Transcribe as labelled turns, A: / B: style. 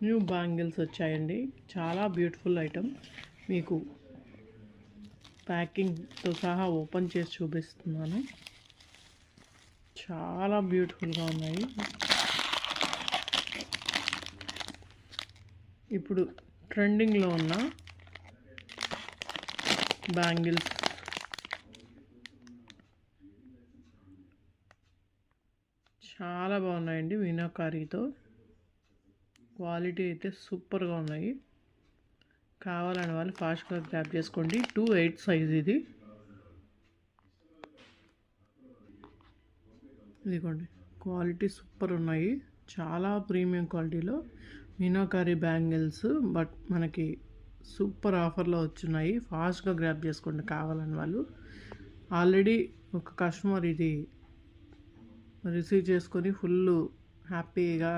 A: New bangles వచ్చాయండి. చాలా beautiful item. మీకు ప్యాకింగ్తో సహా ఓపెన్ చేసి చూపిస్తున్నాను. చాలా బ్యూటిఫుల్గా ఉన్నాయి. ఇప్పుడు ట్రెండింగ్లో ఉన్న బ్యాంగిల్స్. చాలా బాగున్నాయండి. మీనాకారీతో క్వాలిటీ అయితే సూపర్గా ఉన్నాయి. కావాలని వాళ్ళు ఫాస్ట్గా గ్రాప్ చేసుకోండి. 2/8 సైజ్ ఇది. ఇదిగోండి, క్వాలిటీ సూపర్ ఉన్నాయి. చాలా ప్రీమియం క్వాలిటీలో మీనాకారీ బ్యాంగిల్స్. బట్ మనకి సూపర్ ఆఫర్లో వచ్చున్నాయి. ఫాస్ట్గా గ్రాప్ చేసుకోండి కావాలని వాళ్ళు. ఆల్రెడీ ఒక కస్టమర్ ఇది రిసీవ్ చేసుకొని ఫుల్ హ్యాపీగా